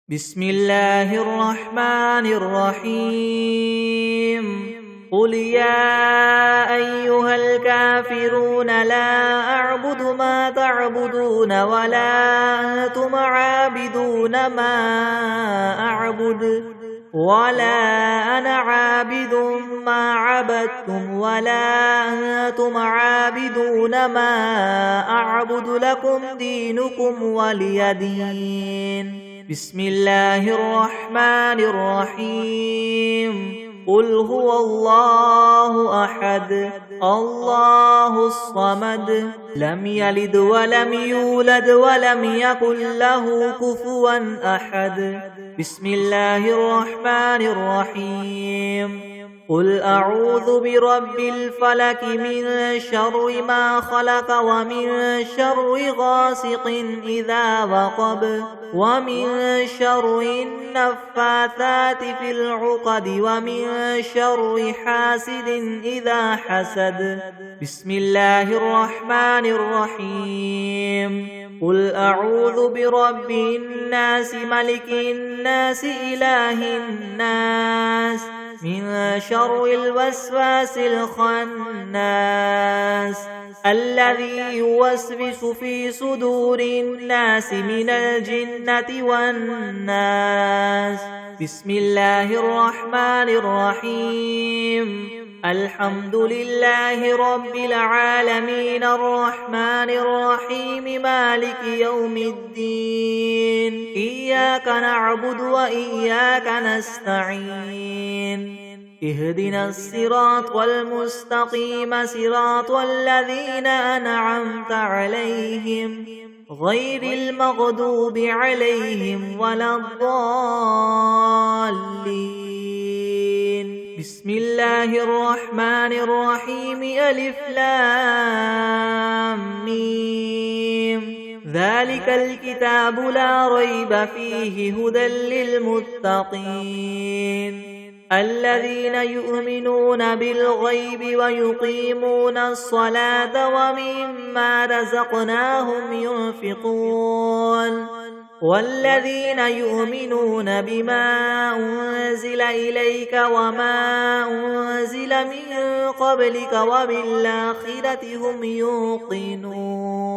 بسم الله الرحمن الرحيم قل يا أيها الكافرون لا أعبد ما تعبدون ولا أنتم عابدون ما أعبد ولا أنا عابد ما عبدتم ولا أنتم عابدون ما أعبد لكم دينكم ولي دين بسم الله الرحمن الرحيم قل هو الله أحد الله الصمد لم يلد ولم يولد ولم يكن له كفوا أحد بسم الله الرحمن الرحيم قل أعوذ برب الفلك من شر ما خلق ومن شر غاسق إذا وقب ومن شر النفاثات في العقد ومن شر حاسد إذا حسد بسم الله الرحمن الرحيم قل أعوذ برب الناس ملك الناس إله الناس من شر الوسواس الخناس الذي يوسوس في صدور الناس من الجنة والناس بسم الله الرحمن الرحيم الحمد لله رب العالمين الرحمن الرحيم مالك يوم الدين إياك نعبد وإياك نستعين اهدنا الصراط المستقيم صراط الذين أنعمت عليهم غير المغضوب عليهم ولا الضالين بسم الله الرحمن الرحيم ألف لام ميم ذلك الكتاب لا ريب فيه هدى للمتقين الذين يؤمنون بالغيب ويقيمون الصلاة ومما رزقناهم ينفقون والذين يؤمنون بما أنزل إليك وما أنزل من قبلك وبالآخرة هم يوقنون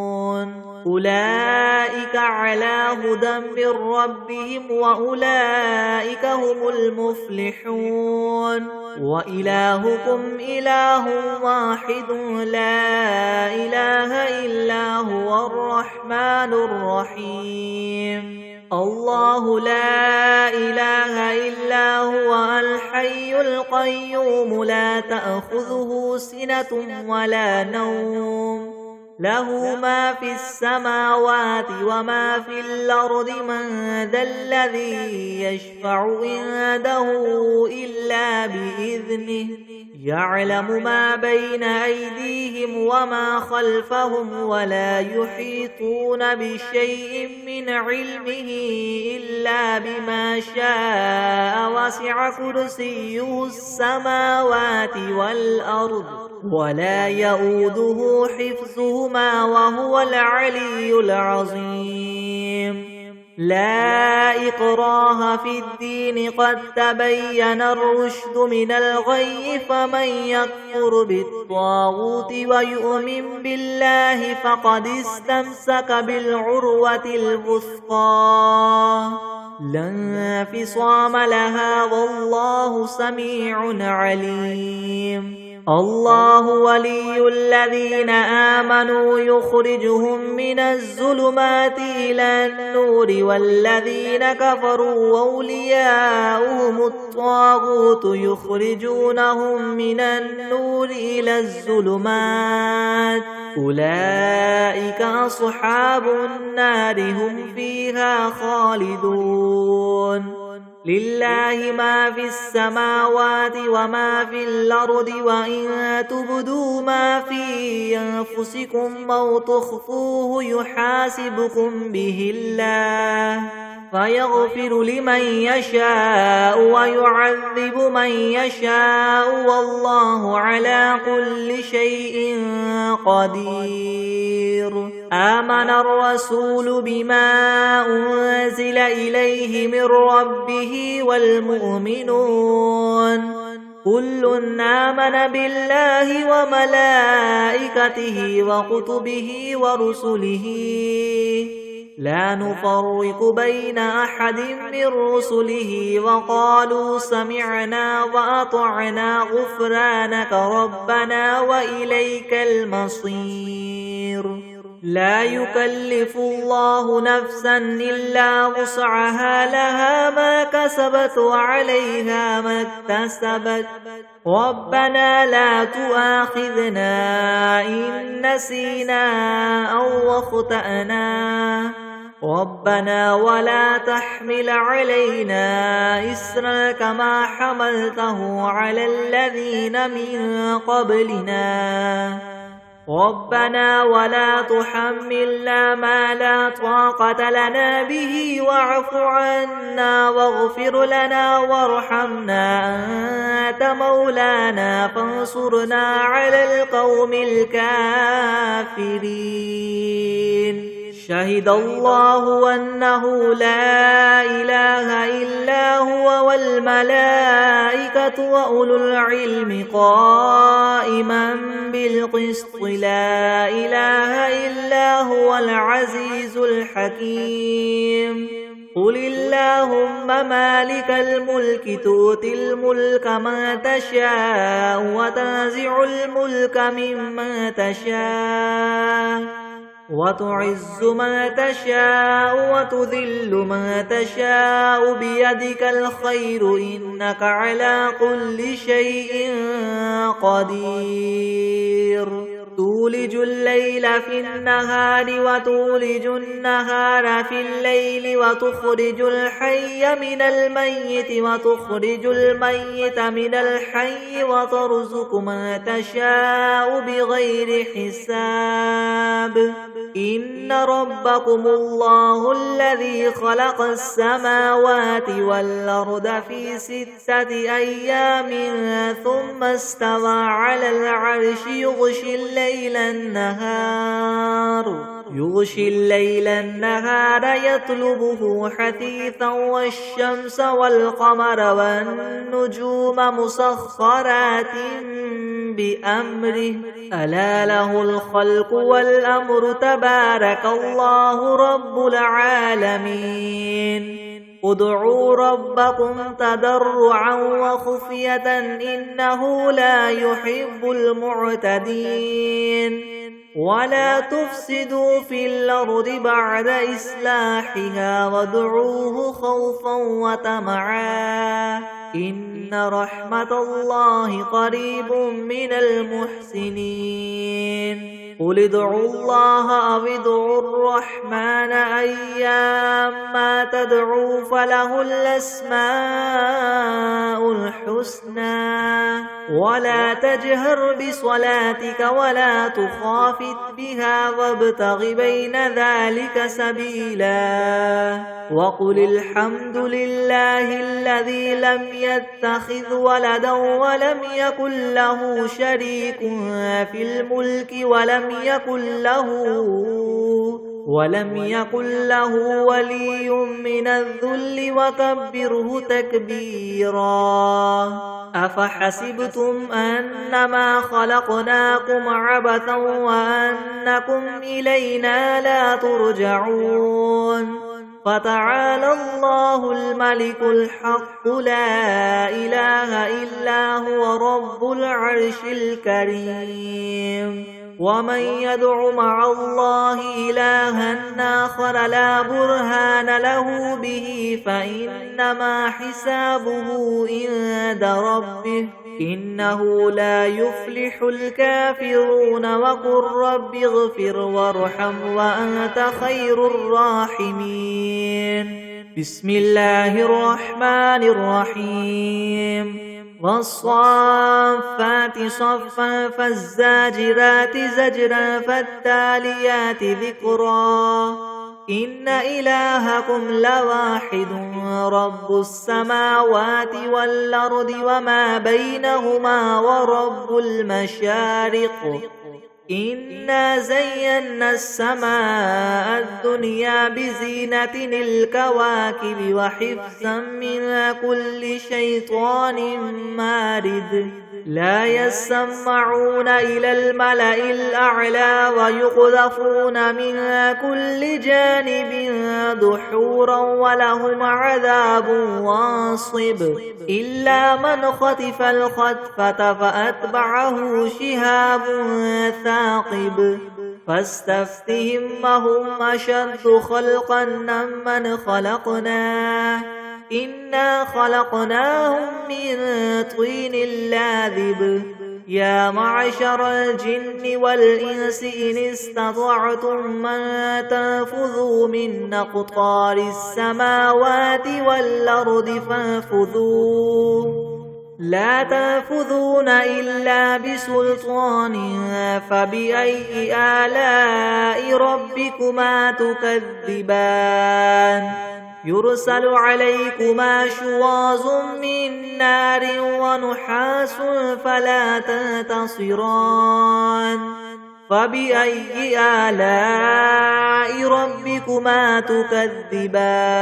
أولئك على هدى من ربهم وأولئك هم المفلحون وإلهكم إله واحد لا إله إلا هو الرحمن الرحيم الله لا إله إلا هو الحي القيوم لا تأخذه سنة ولا نوم له ما في السماوات وما في الأرض من ذا الذي يشفع عنده إلا بإذنه يعلم ما بين أيديهم وما خلفهم ولا يحيطون بشيء من علمه إلا بما شاء وسع كرسيه السماوات والأرض ولا يؤوده حفظهما وهو العلي العظيم لا إكراه في الدين قد تبين الرشد من الغي فمن يكفر بالطاغوت ويؤمن بالله فقد استمسك بالعروة الوثقى لا انفصام لها والله سميع عليم الله ولي الذين آمنوا يخرجهم من الظلمات إلى النور والذين كفروا أولياؤهم الطاغوت يخرجونهم من النور إلى الظلمات أولئك أصحاب النار هم فيها خالدون لله ما في السماوات وما في الأرض وإن تبدوا ما في أنفسكم أو تخفوه يحاسبكم به الله فيغفر لمن يشاء ويعذب من يشاء والله على كل شيء قدير. آمن الرسول بما أنزل إليه من ربه والمؤمنون كل آمن بالله وملائكته وكتبه ورسله لا نفرق بين أحد من رسله وقالوا سمعنا وأطعنا غفرانك ربنا وإليك المصير. لا يكلف الله نفسا إلا وسعها لها ما كسبت وعليها ما اكتسبت ربنا لا تؤاخذنا إن نسينا أو أخطأنا ربنا ولا تحمل علينا إسرا كما حملته على الذين من قبلنا ربنا ولا تحملنا ما لا طاقة لنا به واعف عنا واغفر لنا وارحمنا أنت مولانا فانصرنا على القوم الكافرين. شهد الله أنه لا إله إلا هو والملائكة وأولو العلم قائما بالقسط لا إله إلا هو العزيز الحكيم. قل اللهم مالك الملك تؤتي الملك من تشاء وتنزع الملك ممن تشاء وتعز من تشاء وتذل من تشاء بيدك الخير إنك على كل شيء قدير. تولج الليل في النهار وتولج النهار في الليل وتخرج الحي من الميت وتخرج الميت من الحي وترزق من تشاء بغير حساب. إن ربكم الله الذي خلق السماوات والأرض في 6 أيام ثم استوى على العرش يغشي الليل النهار يطلبه حثيثا والشمس والقمر والنجوم مسخرات بأمره ألا له الخلق والأمر تبارك الله رب العالمين. ادعوا ربكم تضرعا وخفية إنه لا يحب المعتدين. ولا تفسدوا في الأرض بعد إصلاحها وادعوه خوفا وطمعا إن رحمة الله قريب من المحسنين. قل ادعوا الله أو ادعوا الرحمن أيما تدعوا فله الأسماء الحسنى ولا تجهر بصلاتك ولا تخافت بها وابتغ بين ذلك سبيلا. وقل الحمد لله الذي لم يتخذ ولدا ولم يكن له شريك في الملك ولم يكن له ولي من الذل وكبره تكبيرا. أفحسبتم أنما خلقناكم عبثا وأنكم إلينا لا ترجعون. فتعالى الله الملك الحق لا إله إلا هو رب العرش الكريم. ومن يدع مع الله إلها آخر لا برهان له به فإنما حسابه عند ربه إنه لا يفلح الكافرون. وقل رب اغفر وارحم وأنت خير الراحمين. بسم الله الرحمن الرحيم. والصافات صفا فالزاجرات زجرا فالتاليات ذكرا إن إلهكم لواحد رب السماوات والأرض وما بينهما ورب المشارق إنا زينا السماء الدنيا بزينة الكواكب وحفظا من كل شيطان مارد لا يسمعون إلى الملأ الأعلى ويقذفون من كل جانب دحورا ولهم عذاب واصب إلا من خطف الخطفة فأتبعه شهاب ثاقب فاستفتهم هم أشد خلقا ممن خلقنا إنا خلقناهم من طين لاذب يا معشر الجن والإنس إن استطعتم من تنفذوا من أقطار السماوات والأرض فانفذوا لا تنفذون إلا بسلطان فبأي آلاء ربكما تكذبان يرسل عليكما شواظ من نار ونحاس فلا تنتصران فبأي آلاء ربكما تكذبان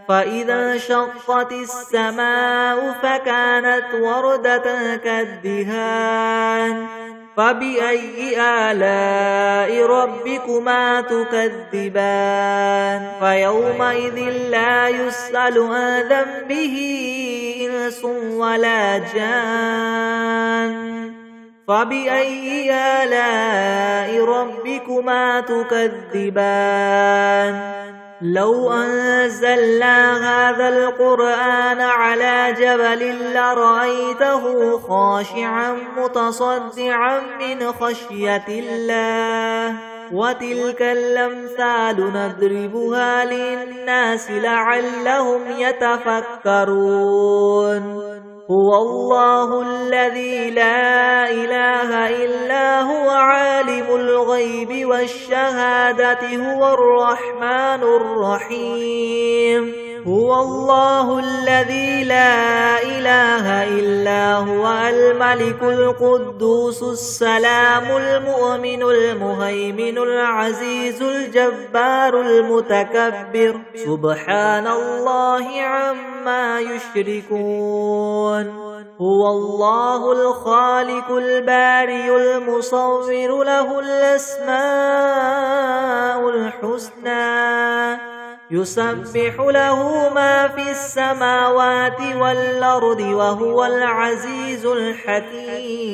فإذا انشقت السماء فكانت وردة كالدهان فبأي آلاء ربكما تكذبان فيومئذ لا يسأل عن ذنبه إنس ولا جان فبأي آلاء ربكما تكذبان لو أنزلنا هذا القرآن على جبل لرأيته خاشعا متصدعا من خشية الله وتلك الأمثال نضربها للناس لعلهم يتفكرون هو الله الذي لا إله إلا هو عالم الغيب والشهادة هو الرحمن الرحيم هو الله الذي لا إله إلا هو الملك القدوس السلام المؤمن المهيمن العزيز الجبار المتكبر سبحان الله عما يشركون هو الله الخالق البارئ المصور له الأسماء الحسنى يسبح له ما في السماوات والأرض وهو العزيز الحكيم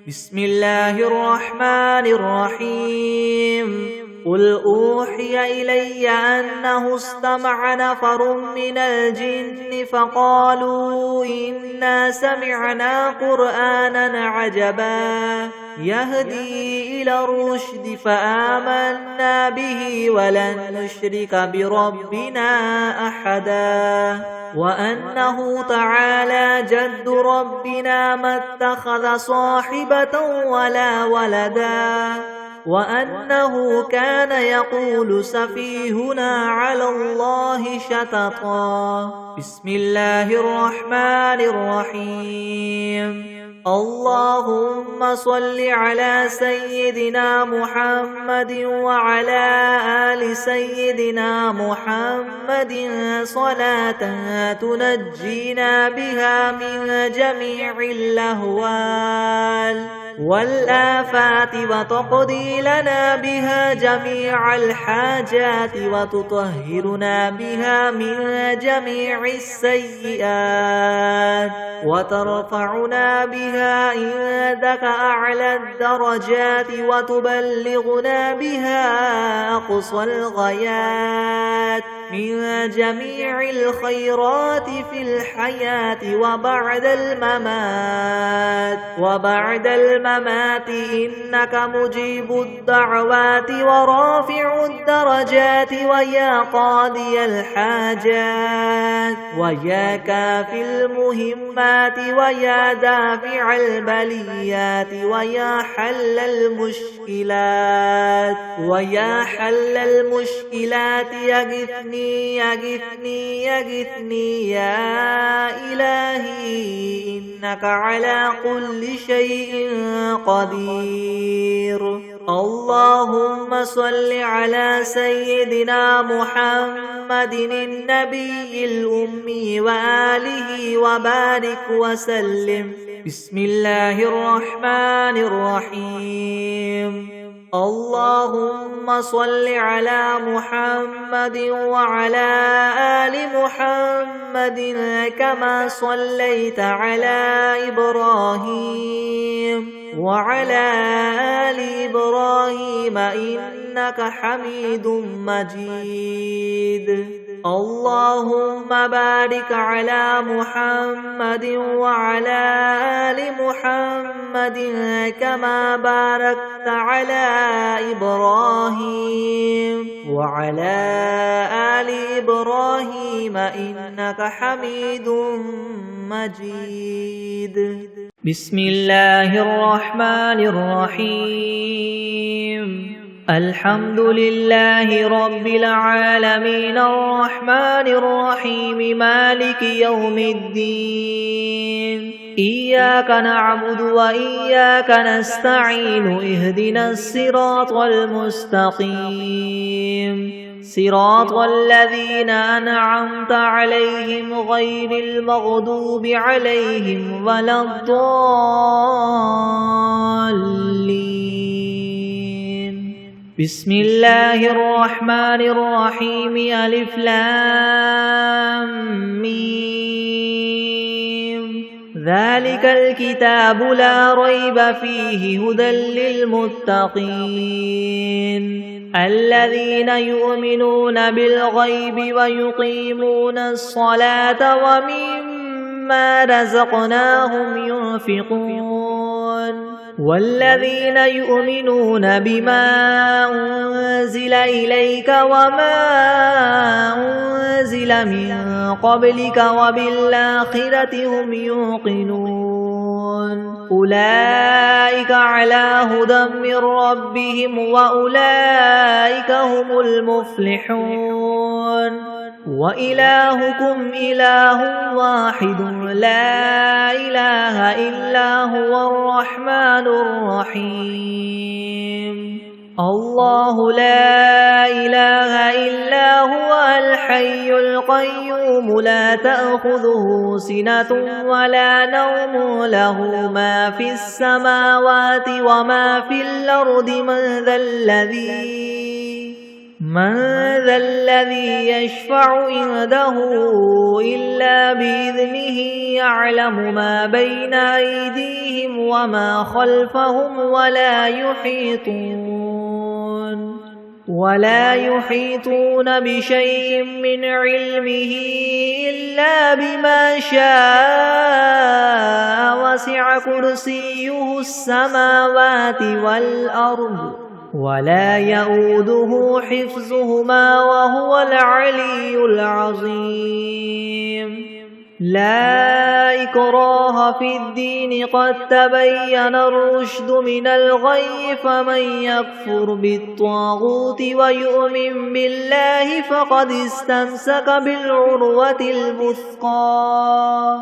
بسم الله الرحمن الرحيم قل أوحي إلي أنه استمع نفر من الجن فقالوا إنا سمعنا قرآنا عجبا يهدي إلى الرشد فآمنا به ولن نشرك بربنا أحدا وأنه تعالى جد ربنا ما اتخذ صاحبة ولا ولدا وأنه كان يقول سفيهنا على الله شططا بسم الله الرحمن الرحيم اللهم صل على سيدنا محمد وعلى آل سيدنا محمد صلاة تنجينا بها من جميع الأهوال والآفات وتقضي لنا بها جميع الحاجات وتطهرنا بها من جميع السيئات وترفعنا بها عندك أعلى الدرجات وتبلغنا بها أقصى الغايات من جميع الخيرات في الحياة وبعد الممات إنك مجيب الدعوات ورافع الدرجات ويا قاضي الحاجات ويا كافي المهمات ويا دافع البليات ويا حل المشكلات يغثني يا إلهي إنك على كل شيء قدير. اللهم صل على سيدنا محمد النبي الأمي وآله وبارك وسلم. بسم الله الرحمن الرحيم. اللهم صل على محمد وعلى آل محمد كما صليت على إبراهيم وعلى آل إبراهيم إنك حميد مجيد. اللهم بارك على محمد وعلى آل محمد كما باركت على إبراهيم وعلى آل إبراهيم إنك حميد مجيد. بسم الله الرحمن الرحيم. الحمد لله رب العالمين الرحمن الرحيم مالك يوم الدين. إياك نعبد وإياك نستعين اهدنا الصراط المستقيم صراط الذين أنعمت عليهم غير المغضوب عليهم ولا الضالين. بسم الله الرحمن الرحيم. ألف لام ميم. ذلك الكتاب لا ريب فيه هدى للمتقين الذين يؤمنون بالغيب ويقيمون الصلاة ومما رزقناهم ينفقون والذين يؤمنون بما أنزل إليك وما أنزل من قبلك وبالآخرة هم يوقنون أولئك على هدى من ربهم وأولئك هم المفلحون. وإلهكم إله واحد لا إله إلا هو الرحمن الرحيم. الله لا إله إلا هو الحي القيوم لا تأخذه سنة ولا نوم له ما في السماوات وما في الأرض من ذا الذي يشفع عنده إلا بإذنه يعلم ما بين أيديهم وما خلفهم ولا يحيطون بشيء من علمه إلا بما شاء وسع كرسيه السماوات والأرض ولا يؤوده حفظهما وهو العلي العظيم. لا إكراه في الدين قد تبين الرشد من الغي فمن يكفر بالطاغوت ويؤمن بالله فقد استمسك بالعروة الوثقى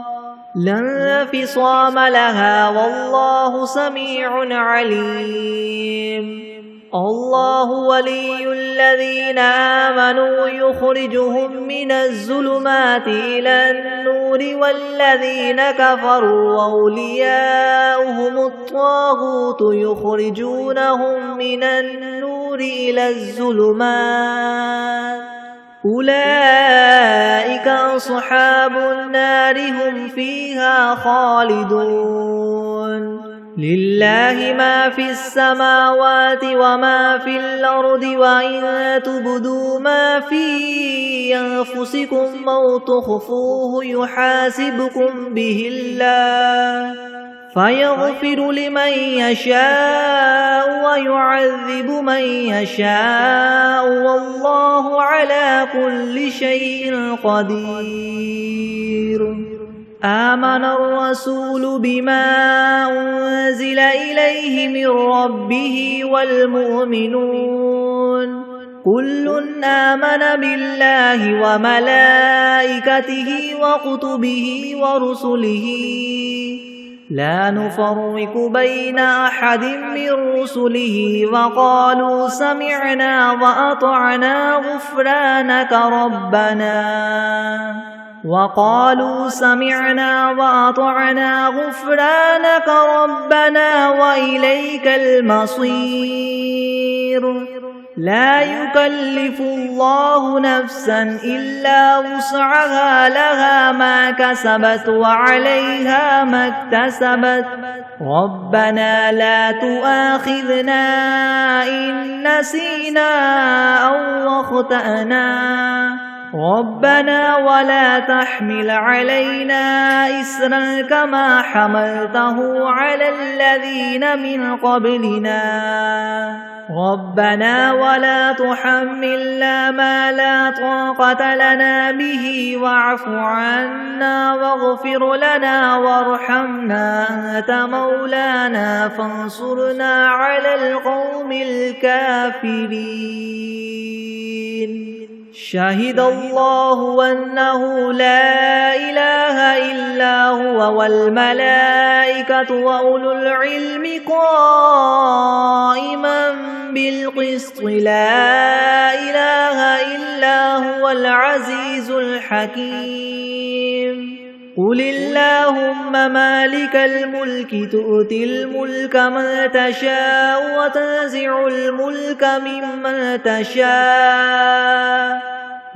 لا انفصام لها والله سميع عليم. الله ولي الذين آمنوا يخرجهم من الظلمات إلى النور والذين كفروا أولياؤهم الطاغوت يخرجونهم من النور إلى الظلمات أولئك أصحاب النار هم فيها خالدون. لله ما في السماوات وما في الأرض وإن تبدوا ما في أنفسكم أو تخفوه يحاسبكم به الله فيغفر لمن يشاء ويعذب من يشاء والله على كل شيء قدير. آمن الرسول بما أنزل إليه من ربه والمؤمنون كل آمن بالله وملائكته وكتبه ورسله لا نفرق بين أحد من رسله وقالوا سمعنا وأطعنا غفرانك ربنا وإليك المصير. لا يكلف الله نفسا إلا وسعها لها ما كسبت وعليها ما اكتسبت ربنا لا تؤاخذنا إن نسينا أو أخطأنا ربنا ولا تحمل علينا إسرا كما حملته على الذين من قبلنا ربنا ولا تحملنا ما لا طاقة لنا به واعف عنا واغفر لنا وارحمنا أنت مولانا فانصرنا على القوم الكافرين. شهد الله أنه لا إله إلا هو والملائكة وأولو العلم قائما بالقسط لا إله إلا هو العزيز الحكيم. قل اللهم مالك الملك تؤتي الملك من تشاء وتنزع الملك ممن تشاء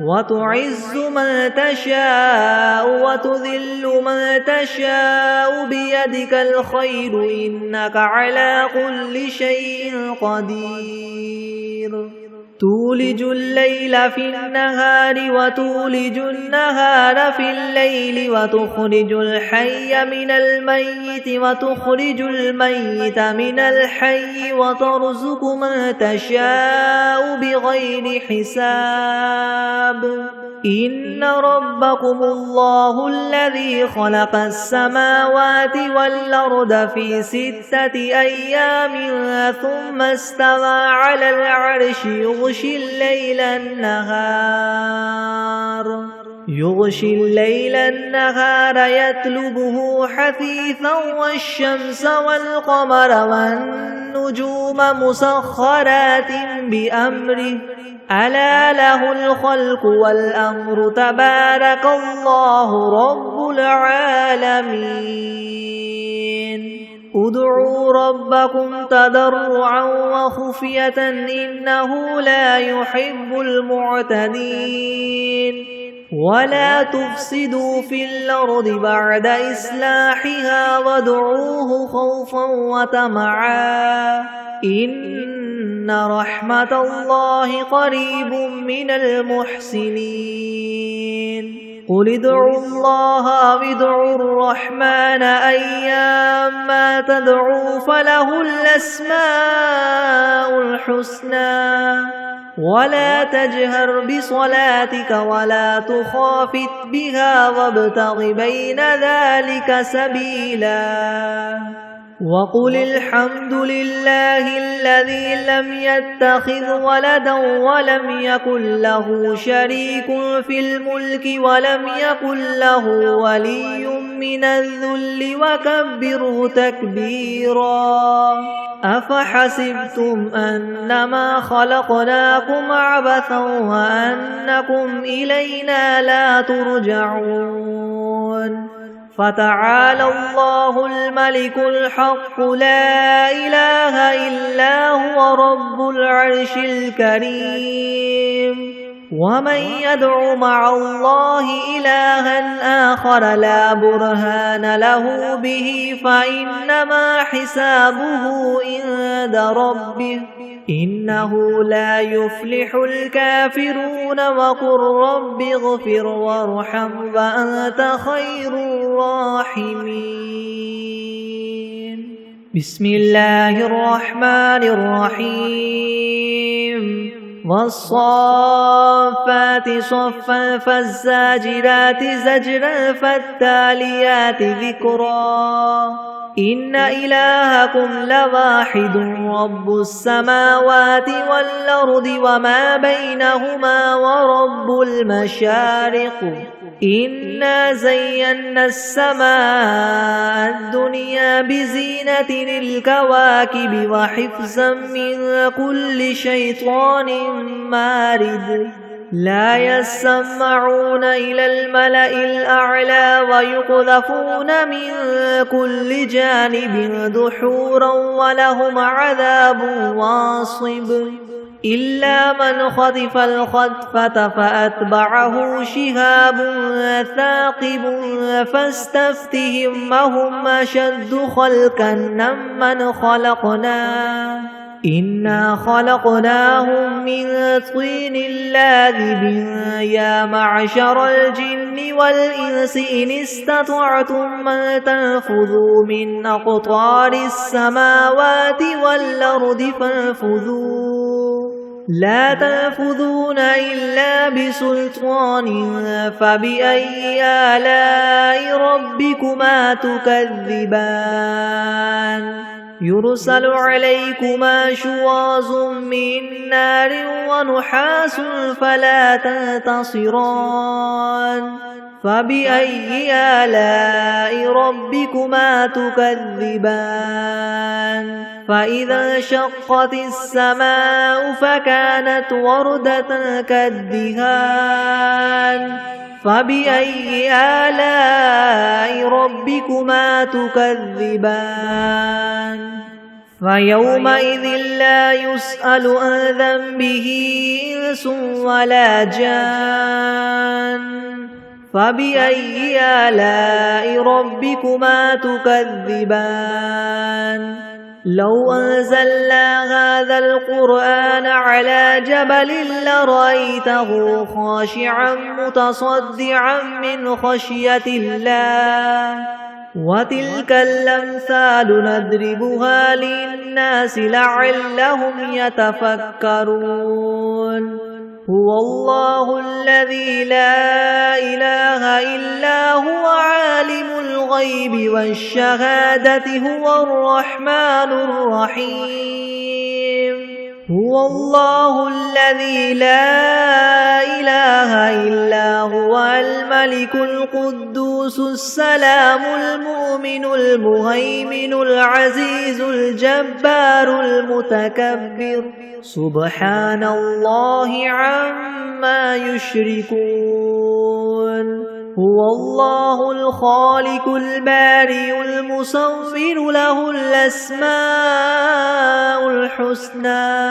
وتعز من تشاء وتذل من تشاء بيدك الخير إنك على كل شيء قدير. تولج الليل في النهار وتولج النهار في الليل وتخرج الحي من الميت وتخرج الميت من الحي وترزق من تشاء بغير حساب. إن ربكم الله الذي خلق السماوات والأرض في 6 أيام ثم استوى على العرش يغشي الليل النهار يطلبه حثيثا والشمس والقمر والنجوم مسخرات بأمره ألا له الخلق والأمر تبارك الله رب العالمين. ادعوا ربكم تضرعا وخفية إنه لا يحب المعتدين. ولا تفسدوا في الأرض بعد إصلاحها وادعوه خوفا وطمعا إن رحمة الله قريب من المحسنين. قل ادعوا الله أو ادعوا الرحمن أيما تدعوا فله الأسماء الحسنى ولا تجهر بصلاتك ولا تخافت بها وابتغ بين ذلك سبيلا. وقل الحمد لله الذي لم يتخذ ولدا ولم يكن له شريك في الملك ولم يكن له ولي من الذل وكبره تكبيرا. أفحسبتم أنما خلقناكم عبثا وأنكم إلينا لا ترجعون. فتعالى الله الملك الحق لا إله إلا هو رب العرش الكريم. ومن يدع مع الله إلها آخر لا برهان له به فإنما حسابه عند ربه إنه لا يفلح الكافرون وقل رب اغفر وارحم وأنت خير الراحمين. بسم الله الرحمن الرحيم. والصافات صفا فالزاجرات زجرا فالتاليات ذكرا إن إلهكم لواحد رب السماوات والأرض وما بينهما ورب المشارق إنا زينا السماء الدنيا بزينة الكواكب وحفظا من كل شيطان مارد لا يسمعون إلى الملأ الأعلى ويقذفون من كل جانب دحورا ولهم عذاب واصب إلا من خطف الخطفة فأتبعه شهاب ثاقب فاستفتهم أهم أشد خلقا ممن خلقنا إنا خلقناهم من طين لاذب يا معشر الجن والإنس إن استطعتم أن تنفذوا من أقطار السماوات والأرض فانفذوا لا تنفذون إلا بسلطان فبأي آلاء ربكما تكذبان يرسل عليكما شواظ من نار ونحاس فلا تنتصران فبأي آلاء ربكما تكذبان فإذا انشقت السماء فكانت وردة كالدهان فبأي آلاء ربكما تكذبان فيومئذ لا يسأل عن ذنبه إنس ولا جان فبأي آلاء ربكما تكذبان لو أنزلنا هذا القرآن على جبل لرأيته خاشعا متصدعا من خشية الله وتلك الأمثال نضربها للناس لعلهم يتفكرون هو الله الذي لا إله إلا هو عالم الغيب والشهادة هو الرحمن الرحيم هو الله الذي لا إله إلا هو الملك القدوس السلام المؤمن المهيمن العزيز الجبار المتكبر سبحان الله عما يشركون هو الله الخالق البارئ المصور له الأسماء الحسنى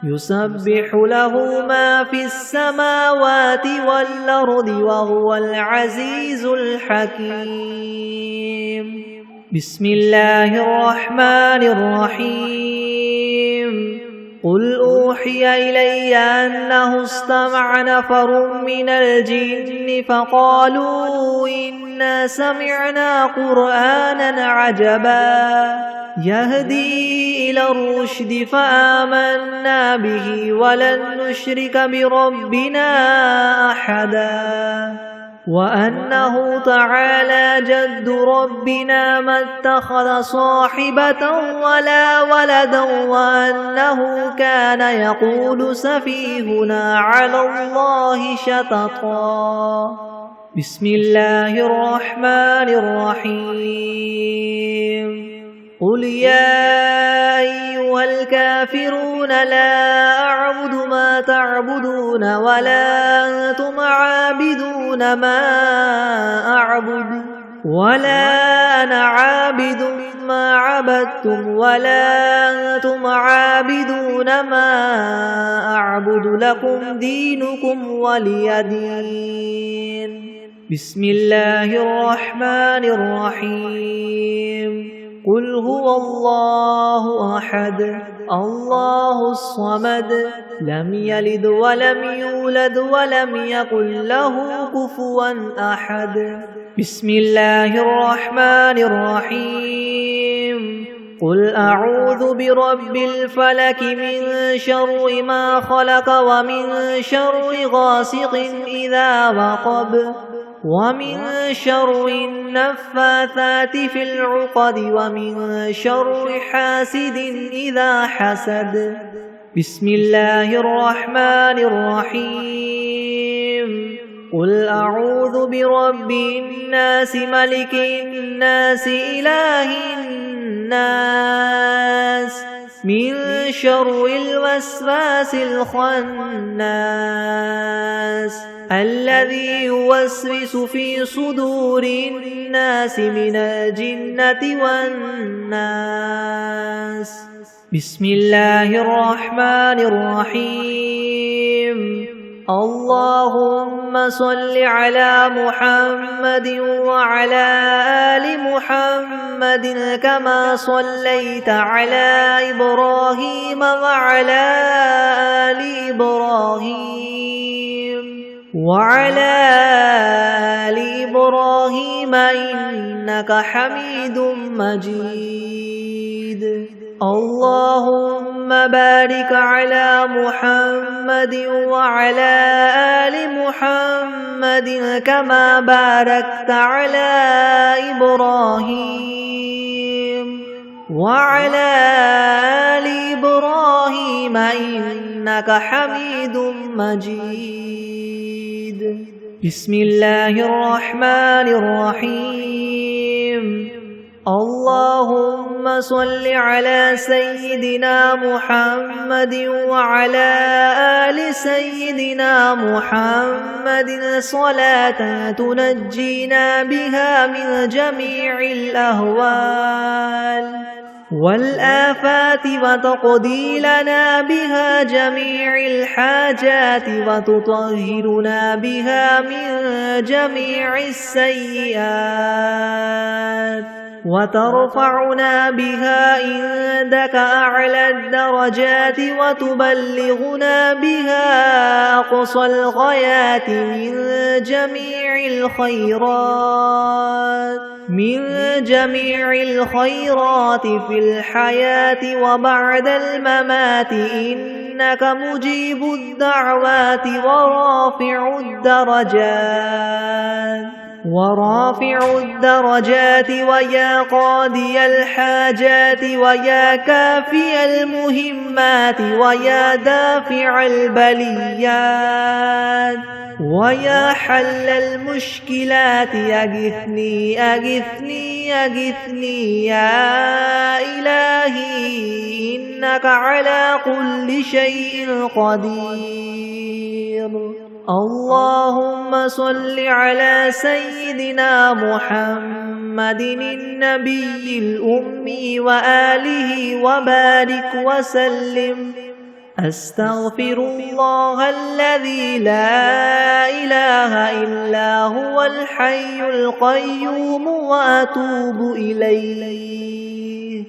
يسبح له ما في السماوات والأرض وهو العزيز الحكيم بسم الله الرحمن الرحيم قل أوحي إلي أنه استمع نفر من الجن فقالوا إنا سمعنا قرآنا عجبا يهدي إلى الرشد فآمنا به ولن نشرك بربنا أحدا وأنه تعالى جد ربنا ما اتخذ صاحبة ولا ولدا وأنه كان يقول سفيهنا على الله شططا بسم الله الرحمن الرحيم قل يا أيها الكافرون لا أعبد ما تعبدون ولا أنتم عابدون ما أعبد ولا أنا عابد ما عبدتم ولا أنتم عابدون تعبدون ما أعبد لكم دينكم ولي دين. بسم الله الرحمن الرحيم. قل هو الله أحد الله الصمد لم يلد ولم يولد ولم يكن له كفوا أحد. بسم الله الرحمن الرحيم. قل أعوذ برب الفلك من شر ما خلق ومن شر غاسق إذا وقب ومن شر النفاثات في العقد ومن شر حاسد إذا حسد. بسم الله الرحمن الرحيم. قل أعوذ برب الناس ملك الناس إله الناس من شر الوسواس الخناس الذي يوسوس في صدور الناس من الجنة والناس. بسم الله الرحمن الرحيم. اللهم صل على محمد وعلى آل محمد كما صليت على إبراهيم وعلى آل إبراهيم إنك حميد مجيد. اللهم بارك على محمد وعلى آل محمد كما باركت على إبراهيم وعلى آل إبراهيم إنك حميد مجيد. بسم الله الرحمن الرحيم. اللهم صل على سيدنا محمد وعلى آل سيدنا محمد صلاة تنجينا بها من جميع الأهوال والآفات وتقضي لنا بها جميع الحاجات وتطهرنا بها من جميع السيئات وترفعنا بها عندك أعلى الدرجات وتبلغنا بها أقصى الغايات من جميع الخيرات في الحياة وبعد الممات إنك مجيب الدعوات ورافع الدرجات ويا قاضي الحاجات ويا كافي المهمات ويا دافع البليات ويا حل المشكلات أغثني أغثني أغثني يا إلهي إنك على كل شيء قدير. اللهم صل على سيدنا محمد النبي الأمي وآله وبارك وسلم. أستغفر الله الذي لا إله إلا هو الحي القيوم وأتوب إليه.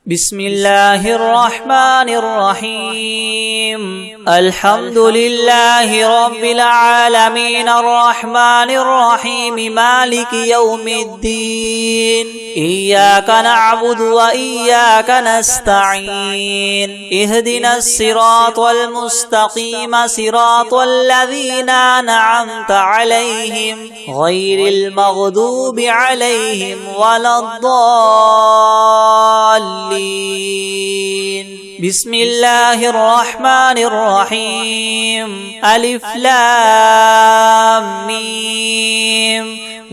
بسم الله الرحمن الرحيم. الحمد لله رب العالمين الرحمن الرحيم مالك يوم الدين. إياك نعبد وإياك نستعين. اهدنا الصراط المستقيم صراط الذين أنعمت عليهم غير المغضوب عليهم ولا الضالين. بسم الله الرحمن الرحيم. ألف لام ميم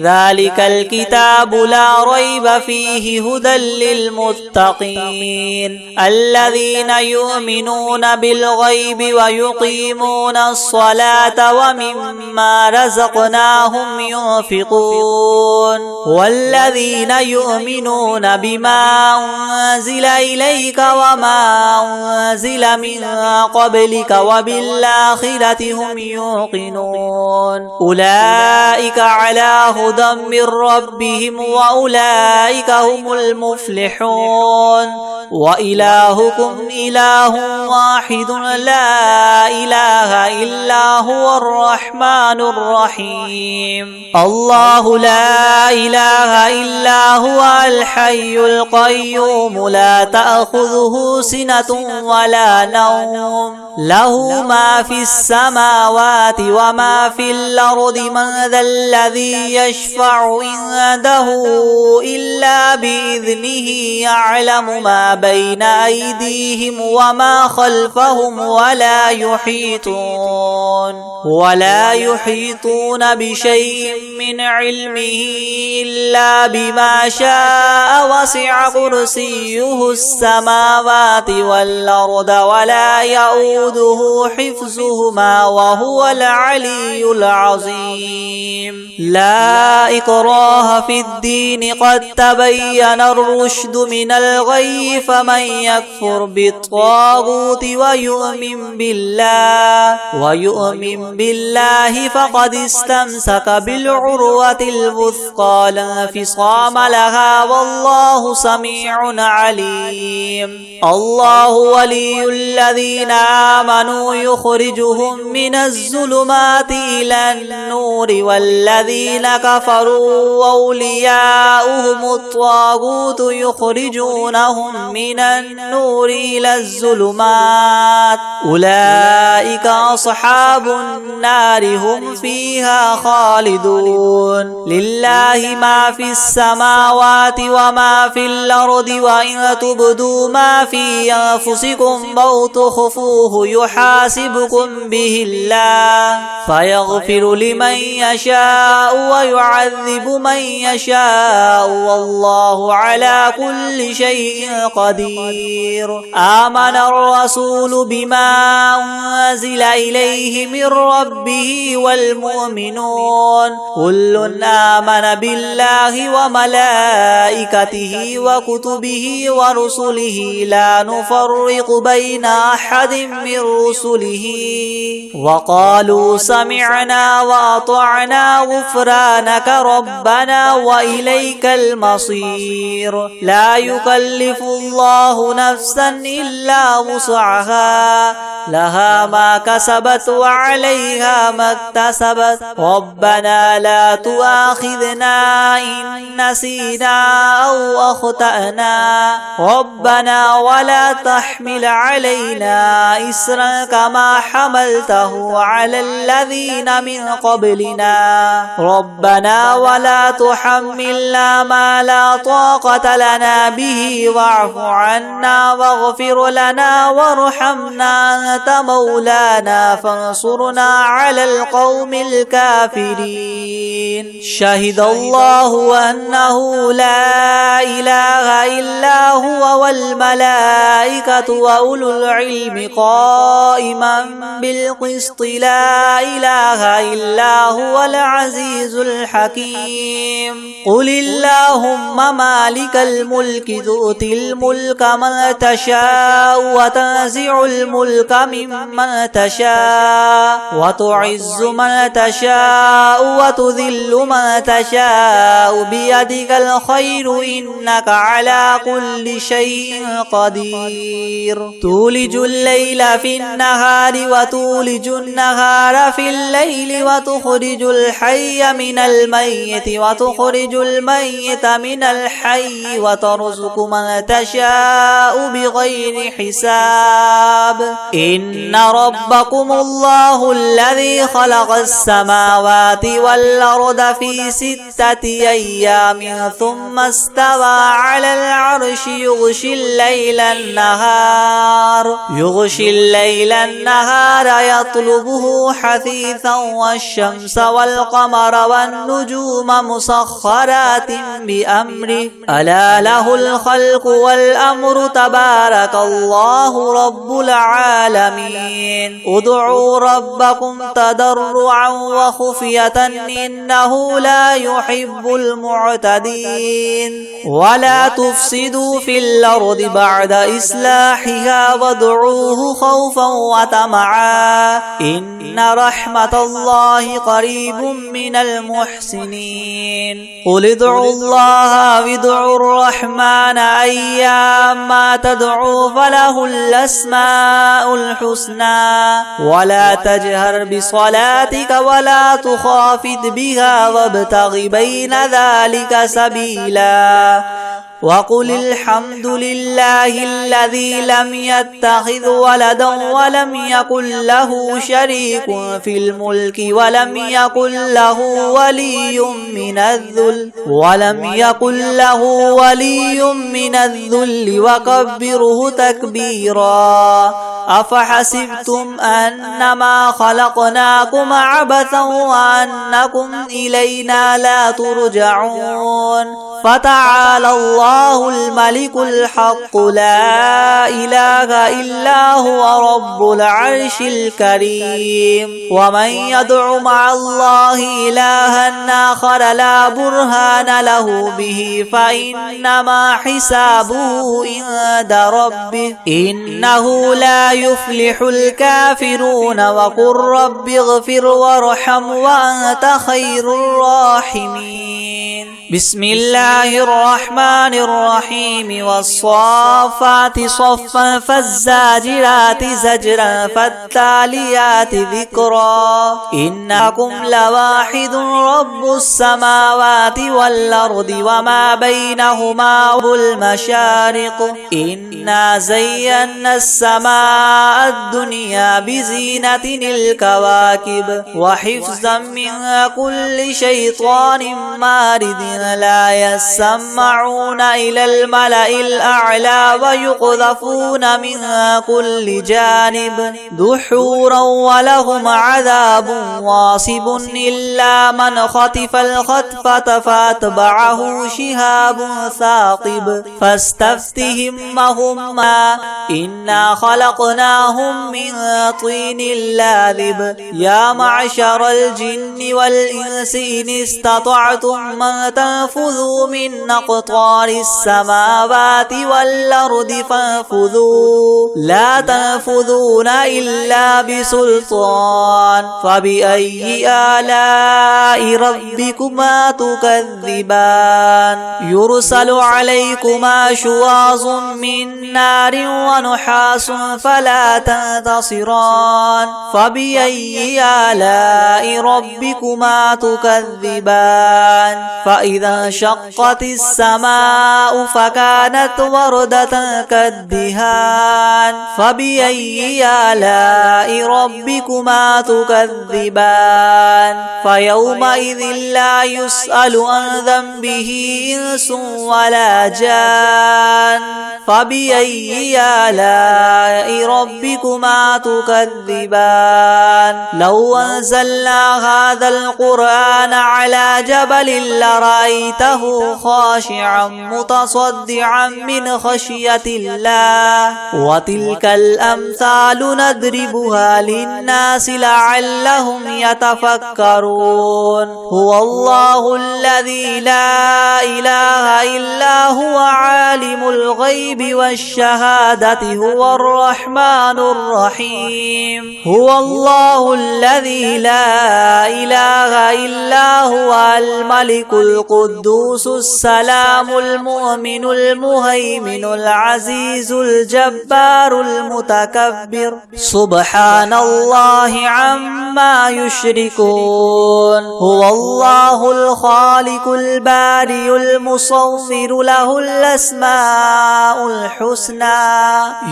ذلك الكتاب لا ريب فيه هدى للمتقين الذين يؤمنون بالغيب ويقيمون الصلاة ومما رزقناهم ينفقون والذين يؤمنون بما أنزل إليك وما أنزل من قبلك وبالآخرة هم يوقنون أولئك على هدى من ربهم وأولئك هم المفلحون وإلهكم إله واحد لا إله إلا هو الرحمن الرحيم الله لا إله إلا هو الحي القيوم لا تأخذه سنة ولا نوم له ما في السماوات وما في الأرض من ذا الذي يشفع عنده إلا بإذنه يعلم ما بين أيديهم وما خلفهم ولا يحيطون بشيء من علمه إلا بما شاء وسع كرسيه السماوات والأرض ولا يؤوده حفظهما وهو العلي العظيم لا إكراه في الدين قد تبين الرشد من الغي فمن يكفر بالطاغوت ويؤمن بالله فقد استمسك بالعروة الوثقى لا انفصام لها والله سميع عليم الله ولي الذين آمنوا يخرجهم من الظلمات إلى النور والذين كفروا أولياؤهم الطاغوت يخرجونهم من النور إلى الظلمات أولئك أصحاب النار هم فيها خالدون لله ما في السماوات وما في الأرض وإن تبدوا ما في أنفسكم أو تخفوه يحاسبكم به الله فيغفر لمن يشاء ويعذب من يشاء والله على كل شيء قدير آمن الرسول بما أنزل إليه من ربه والمؤمنون كل آمن بالله وملائكته وكتبه ورسله لا نفرق بين أحد من رسله وقالوا سمعنا وأطعنا غفرانك ربنا وإليك المصير لا يكلف الله نفسا إلا وسعها لها ما كسبت وعليها ما اكتسبت ربنا لا تؤاخذنا إن نسينا أو أخطأنا ربنا ولا تحمل علينا إسرا كما حملته على الذين من قبلنا ربنا ولا تحملنا ما لا طاقة لنا به واعف عنا واغفر لنا وارحمنا أنت مولانا فانصرنا على القوم الكافرين شهد الله أنه لا إله إلا هو والملائكة وأولو العلم قائما بالقسط لا إله إلا هو العزيز الحكيم قل اللهم مالك الملك تؤتي الملك من تشاء وتنزع الملك ممن تشاء وتعز من تشاء وتذل من تشاء بيدك الخير إنك على كل شيء قدير تولج الليل في النهار وتولج النهار في الليل وتخرج الحي من الميت وتخرج الميت من الحي وترزق من تشاء بغير حساب إن ربكم الله الذي خلق السماوات والأرض في 6 أيام ثم استوى على العرش يغشي الليل النهار يطلبه حثيثا والشمس والقمر والنجوم والنجوم مسخرات بأمره ألا له الخلق والأمر تبارك الله رب العالمين ادعوا ربكم تضرعا وخفية إنه لا يحب المعتدين ولا تفسدوا في الأرض بعد إصلاحها وادعوه خوفا وطمعا إن رحمة الله قريب من المحسنين قل ادعوا الله وادعوا الرحمن أيما تدعوا فله الأسماء الحسنى ولا تجهر بصلاتك ولا تخافت بها وابتغ بين ذلك سبيلا وقل الحمد لله الذي لم يتخذ ولدا ولم يكن له شريك في الملك ولم يكن له ولي من الذل وكبره تكبيرا أفحسبتم أنما خلقناكم عبثا وأنكم إلينا لا ترجعون فتعالى الله الملك الحق لا إله إلا هو رب العرش الكريم ومن يدع مع الله إلها آخر لا برهان له به فإنما حسابه عند ربه إنه لا يفلح الكافرون وقل رب اغفر وارحم وأنت خير الراحمين بسم الله الرحمن الرحيم والصافات صفا فالزاجرات زجرا فالتاليات ذكرا إنكم لواحد رب السماوات والأرض وما بينهما والمشارق إنا زينا السماء الدنيا بزينة الكواكب وحفظا من كل شيطان مارد لا يسمعون إلى الملأ الأعلى ويقذفون من كل جانب دحورا ولهم عذاب واصب إلا من خطف الخطفة فاتبعه شهاب ثاقب فاستفتهم هما إنا خلقناهم من طين لاذب يا معشر الجن والإنس إن استطعتم من تنفذوا من أقطار السماوات والأرض فانفذوا لا تنفذون إلا بسلطان فبأي آلاء ربكما تكذبان يرسل عليكما شواظ من نار ونحاس فلا تنتصران فبأي آلاء ربكما تكذبان فإذا انشقت السماء فكانت وردة كالدهان فبأي آلاء ربكما تكذبان فيومئذ لا يسأل عن ذنبه إنس ولا جان فبأي آلاء ربكما تكذبان لو أنزلنا هذا القرآن على جبل لرأيته خاشعا متصدعا من خشية الله وتلك الأمثال نضربها للناس لعلهم يتفكرون هو الله الذي لا إله إلا هو عالم الغيب والشهادة هو الرحمن الرحيم هو الله الذي لا إله إلا هو الملك القدوس السلام المؤمن المهيمن العزيز الجبار المتكبر سبحان الله عما يشركون هو الله الخالق البارئ المصور له الأسماء الحسنى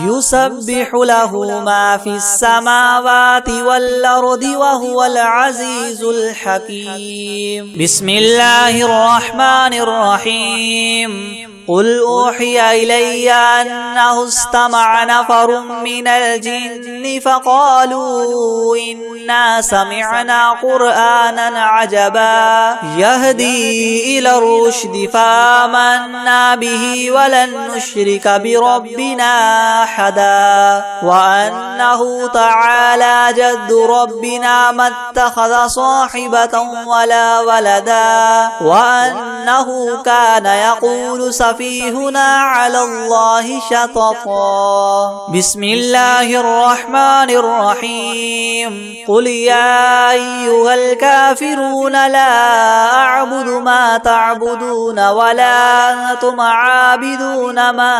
يسبح له ما في السماوات والأرض وهو العزيز الحكيم بسم الله الرحمن الرحيم قل أوحي إلي أنه استمع نفر من الجن فقالوا إنا إنا سمعنا قرآنا عجبا يهدي إلى الرشد فآمنا به ولن نشرك بربنا أحدا وأنه تعالى جد ربنا ما اتخذ صاحبة ولا ولدا وأنه كان يقول سفيهنا على الله شططا. بسم الله الرحمن الرحيم. قل يا أيها الكافرون لا أعبد ما تعبدون ولا أنتم عابدون ما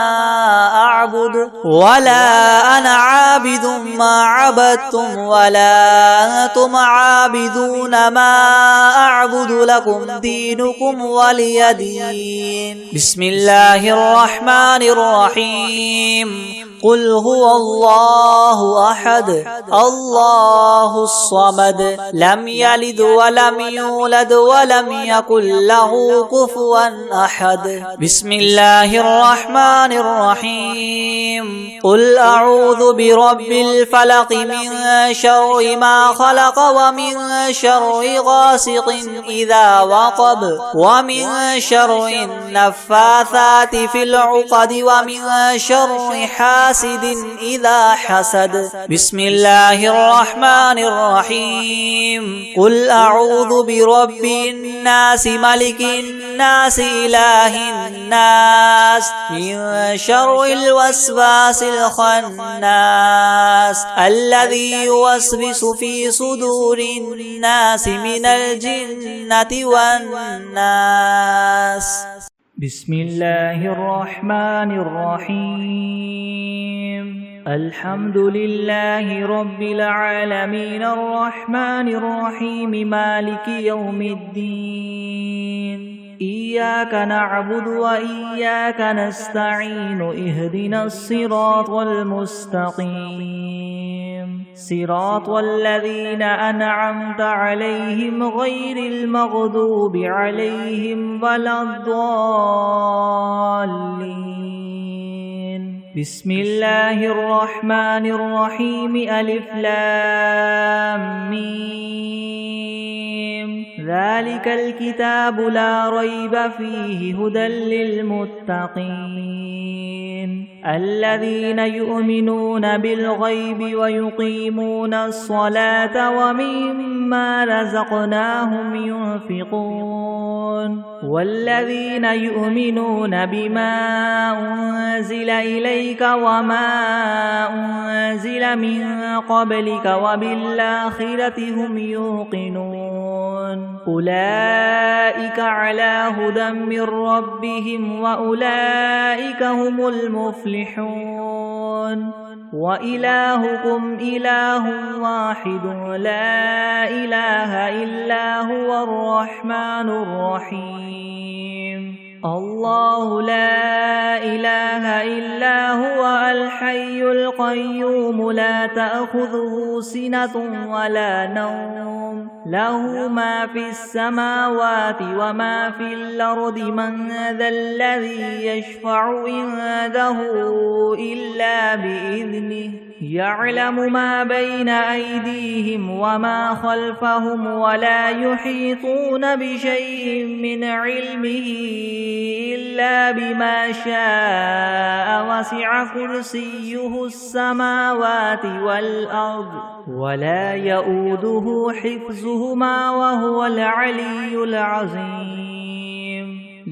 أعبد ولا أنا عابد ما عبدتم ولا أنتم عابدون ما أعبد لكم دينكم ولي دين. بسم الله الرحمن الرحيم. قل هو الله أحد الله الصمد لم يلد ولم يولد ولم يكن له كفوا أحد. بسم الله الرحمن الرحيم. قل أعوذ برب الفلق من شر ما خلق ومن شر غاسق إذا وقب ومن شر النفاثات في العقد ومن شر حاسد إذا حسد. بسم الله الرحمن الرحيم. قل أعوذ برب الناس ملك الناس إله الناس من شر الوسواس الخناس الذي يوسوس في صدور الناس من الجنة والناس. بسم الله الرحمن الرحيم. الحمد لله رب العالمين الرحمن الرحيم مالك يوم الدين. إياك نعبد وإياك نستعين اهدنا الصراط المستقيم صراط الذين أنعمت عليهم غير المغضوب عليهم ولا الضالين. بسم الله الرحمن الرحيم. ألف لام ميم. ذلك الكتاب لا ريب فيه هدى للمتقين الذين يؤمنون بالغيب ويقيمون الصلاة ومما رزقناهم ينفقون والذين يؤمنون بما أنزل إليك وما أنزل من قبلك وبالآخرة هم يوقنون أولئك على هدى من ربهم وأولئك هم المفلحون. وإلهكم إله واحد لا إله إلا هو الرحمن الرحيم. الله لا إله إلا هو الحي القيوم لا تأخذه سنة ولا نوم له ما في السماوات وما في الأرض من ذا الذي يشفع عنده إلا بإذنه يعلم ما بين أيديهم وما خلفهم ولا يحيطون بشيء من علمه إلا بما شاء وسع كرسيه السماوات والأرض ولا يؤوده حفظهما وهو العلي العظيم.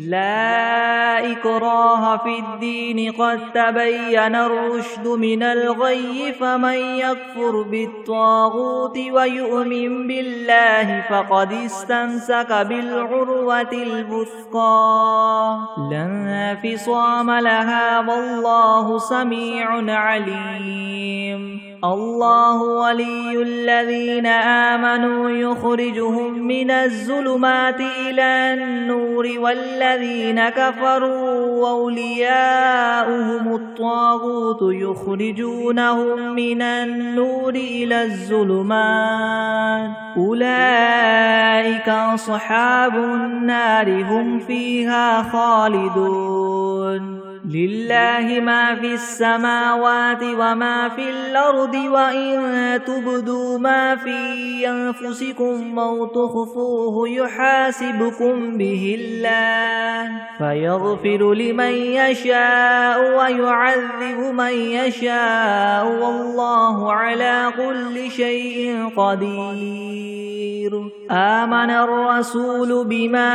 لا إكراه في الدين قد تبين الرشد من الغي فمن يكفر بالطاغوت ويؤمن بالله فقد استمسك بالعروة الوثقى لا انفصام لها والله سميع عليم. الله ولي الذين آمنوا يخرجهم من الظلمات إلى النور والذين كفروا أولياؤهم الطاغوت يخرجونهم من النور إلى الظلمات أولئك أصحاب النار هم فيها خالدون. لله ما في السماوات وما في الأرض وإن تبدوا ما في أنفسكم أو تخفوه يحاسبكم به الله فيغفر لمن يشاء ويعذب من يشاء والله على كل شيء قدير. آمن الرسول بما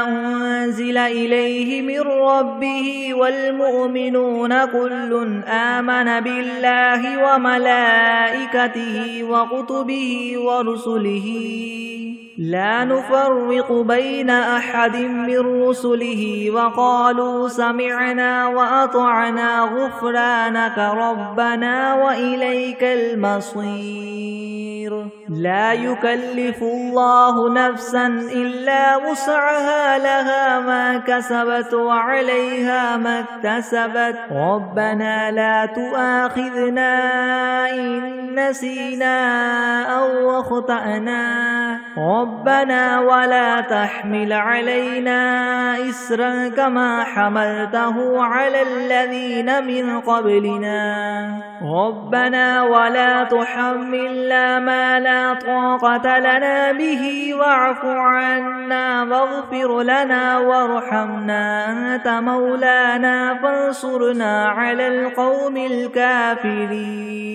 أنزل إليه من ربه والمؤمنون كل آمن بالله وملائكته وكتبه ورسله لا نفرق بين أحد من رسله وقالوا سمعنا وأطعنا غفرانك ربنا وإليك المصير. لا يكلف الله نفسا إلا وسعها لها ما كسبت وعليها ما اكتسبت ربنا لا تؤاخذنا إن نسينا أو أخطأنا ربنا ولا تحمل علينا إسرا كما حملته على الذين من قبلنا ربنا ولا تحملنا ما لا طاقة لنا به واعف عنا واغفر لنا وارحمنا أنت مولانا فانصرنا على القوم الكافرين.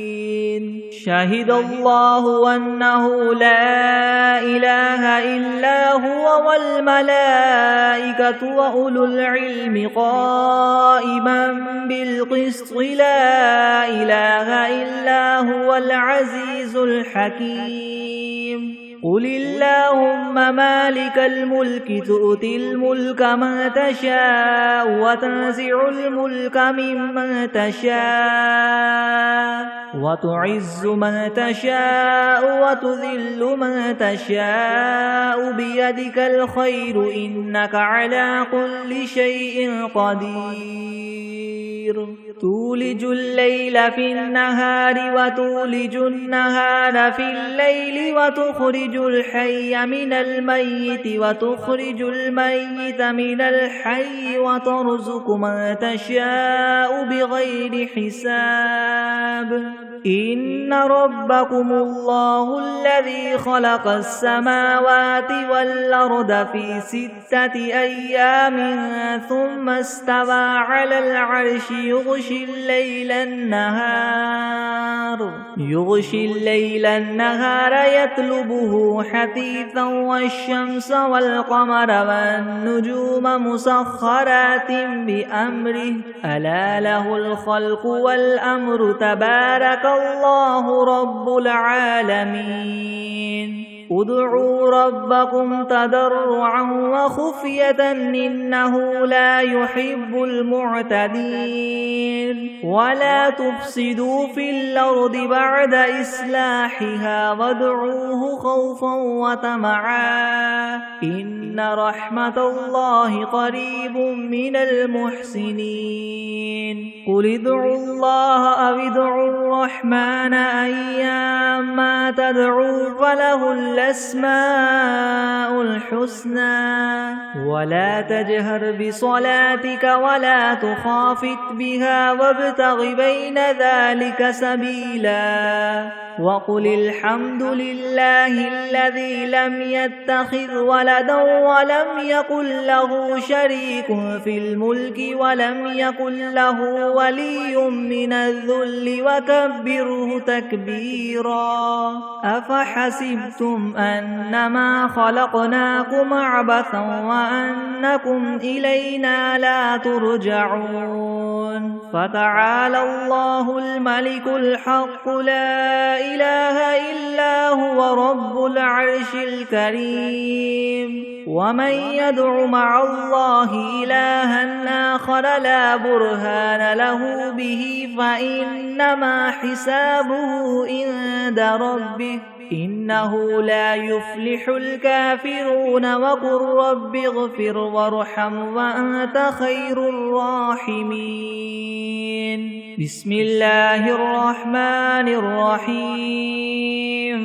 شهد الله أنه لا إله إلا هو والملائكة وأولو العلم قائما بالقسط لا إله إلا هو العزيز الحكيم. قل اللهم مالك الملك تؤتي الملك من تشاء وتنزع الملك ممن تشاء وتعز من تشاء وتذل من تشاء بيدك الخير إنك على كل شيء قدير. تولج الليل في النهار وتولج النهار في الليل وتخرج الحي من الميت وتخرج الميت من الحي وترزق من تشاء بغير حساب. إن ربكم الله الذي خلق السماوات والأرض في 6 أيام ثم استوى على العرش يغشي الليل النهار يطلبه حثيثا والشمس والقمر والنجوم مسخرات بأمره ألا له الخلق والأمر تبارك الله رب العالمين. ادعوا ربكم تضرعا وخفية إنه لا يحب المعتدين. ولا تفسدوا في الأرض بعد إصلاحها وادعوه خوفا وطمعا إن رحمة الله قريب من المحسنين. قل ادعوا الله أو ادعوا الرحمن أيما تدعوا فله الأسماء الحسنى ولا تجهر بصلاتك ولا تخافت بها وابتغ بين ذلك سبيلا. وقل الحمد لله الذي لم يتخذ ولدا ولم يكن له شريك في الملك ولم يكن له ولي من الذل وكبره تكبيرا. أفحسبتم أنما خلقناكم عبثا وأنكم إلينا لا ترجعون. فتعالى الله الملك الحق لا إله إلا هو رب العرش الكريم. ومن يدع مع الله إلها آخر لا برهان له به فإنما حسابه عند ربه إنه لا يفلح الكافرون. وقل رب اغفر وارحم وأنت خير الراحمين. بسم الله الرحمن الرحيم.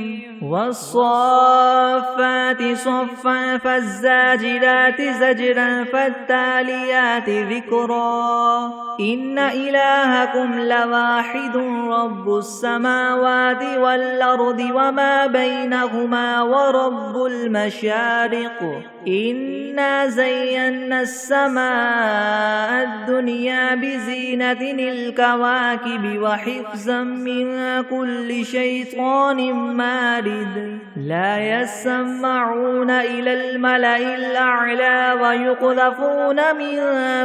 والصافات صفا فالزاجرات زجرا فالتاليات ذكرا إن إلهكم لواحد رب السماوات والأرض وما بينهما ورب المشارق إنا زينا السماء الدنيا بزينة الكواكب وحفظا من كل شيطان مارد لا يسمعون إلى الملأ الأعلى ويقذفون من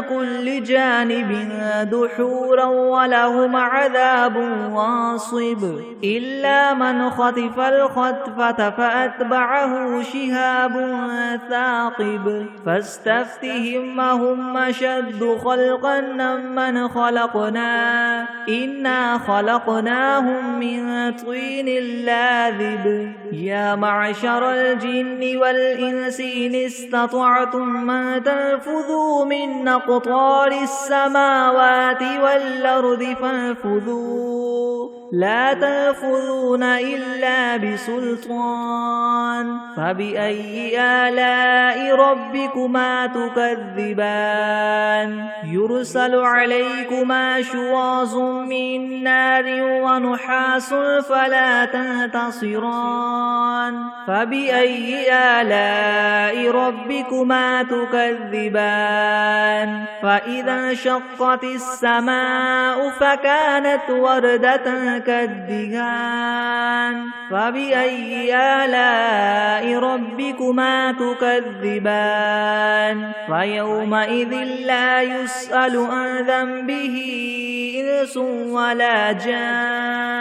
كل جانب دحورا ولهم عذاب واصب إلا من خطف الخطفة فأتبعه شهاب ثاقب فاستفتهم أهم أشد خلقا ممن خلقنا إنا خلقناهم من طين لاذب يا معشر الجن والإنس إن استطعتم أن تنفذوا من أقطار السماوات والأرض فانفذوا لا تنفذون إلا بسلطان فبأي آلاء ربكما تكذبان يرسل عليكما شواظ من نار ونحاس فلا تنتصران فبأي آلاء ربكما تكذبان فإذا انشقت السماء فكانت وردة كالدهان فبأي آلاء ربكما تكذبان فيومئذ لا يسأل عن ذنبه إنس ولا جان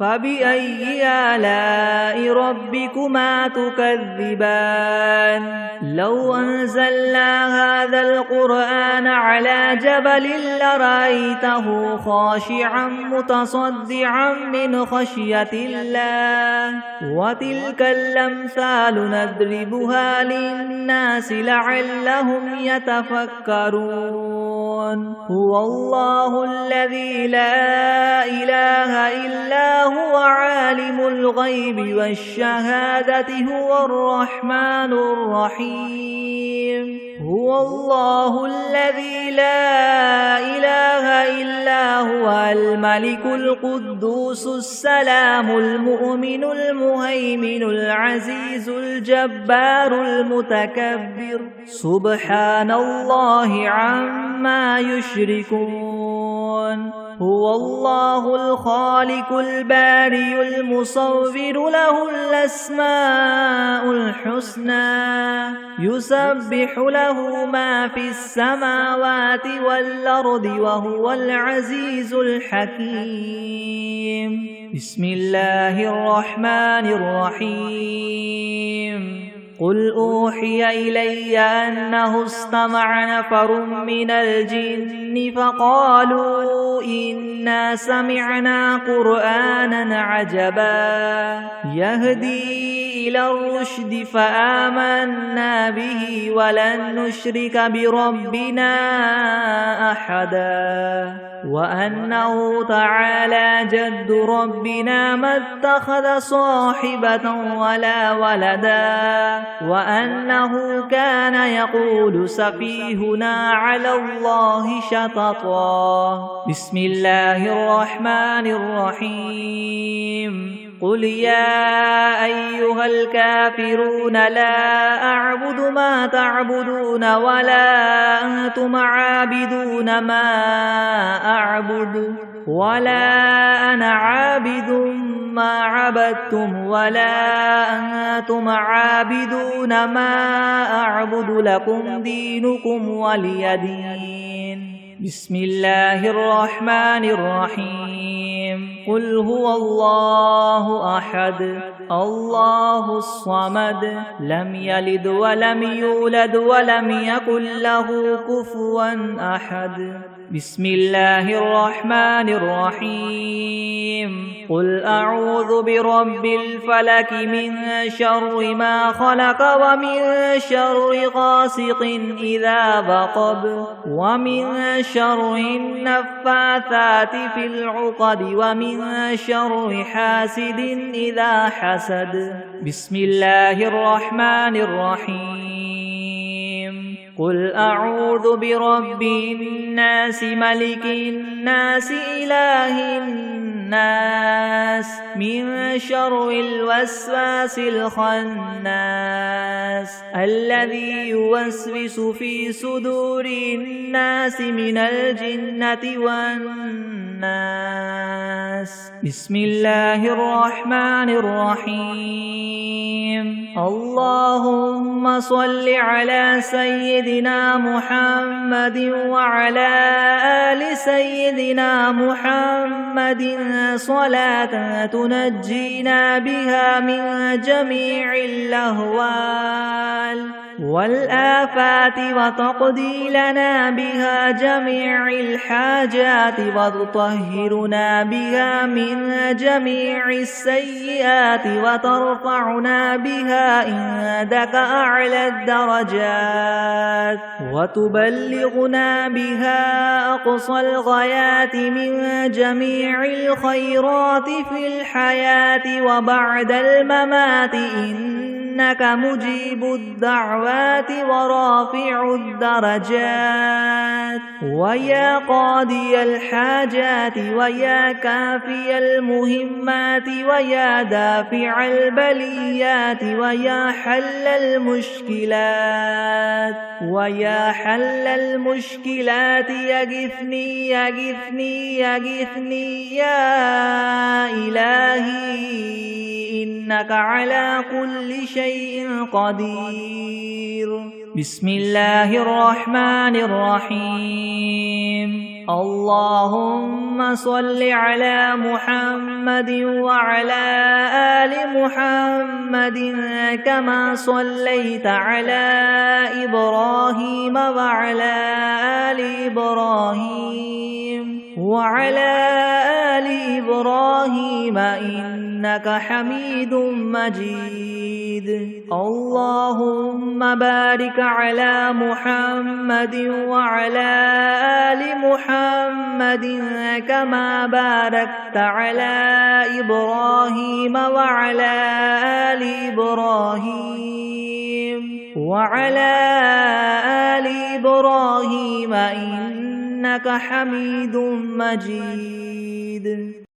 فبأي آلاء ربكما تكذبان لو أنزلنا هذا القرآن على جبل لرأيته خاشعا متصدعا من خشية الله وتلك الأمثال نضربها للناس لعلهم يتفكرون هو الله الذي لا إله إلا هو عالم الغيب والشهادة هو الرحمن الرحيم هو الله الذي لا إله إلا هو الملك القدوس السلام المؤمن المهيمن العزيز الجبار المتكبر سبحان الله عما يشركون هو الله الخالق البارئ المصور له الأسماء الحسنى يسبح له ما في السماوات والأرض وهو العزيز الحكيم بسم الله الرحمن الرحيم قل أوحي إلي أنه استمع نفر من الجن فقالوا إنا سمعنا قرآنا عجبا يهدي إلى الرشد فآمنا به ولن نشرك بربنا أحدا وأنه تعالى جد ربنا ما اتخذ صاحبة ولا ولدا وأنه كان يقول سفيهنا على الله شططا بسم الله الرحمن الرحيم قل يا أيها الكافرون لا أعبد ما تعبدون ولا أنتم عابدون ما أعبد ولا أنا عابد ما عبدتم ولا أنتم عابدون ما أعبد لكم دينكم ولي دين بسم الله الرحمن الرحيم قل هو الله أحد الله الصمد لم يلد ولم يولد ولم يكن له كفوا أحد بسم الله الرحمن الرحيم قل أعوذ برب الفلك من شر ما خلق ومن شر غاسق إذا وقب ومن شر النفاثات في العقد ومن شر حاسد إذا حسد بسم الله الرحمن الرحيم قل أعوذ برب الناس ملك الناس إله الناس من شر الوسواس الخناس الذي يوسوس في صدور الناس من الجنة والناس بسم الله الرحمن الرحيم اللهم صل على سيدنا محمد وعلى آل سيدنا محمد صلاة تنجينا بها من جميع الأهوال والآفات وتقضي لنا بها جميع الحاجات وتطهرنا بها من جميع السيئات وترفعنا بها عندك أعلى الدرجات وتبلغنا بها أقصى الغايات من جميع الخيرات في الحياة وبعد الممات إنك مجيب الدعوات ورافع الدرجات ويا قاضي الحاجات ويا كافي المهمات ويا دافع البليات ويا حل المشكلات ويا حل المشكلات يغثني يغثني يغثني يا إلهي إنك على كل شيء قدير بسم الله الرحمن الرحيم اللهم صل على محمد وعلى آل محمد كما صليت على إبراهيم وعلى آل إبراهيم وعلى آل إبراهيم إنك حميد مجيد اللهم بارك على محمد وعلى آل محمد كما باركت على إبراهيم وعلى آل إبراهيم وعلى آل إبراهيم إنك حميد مجيد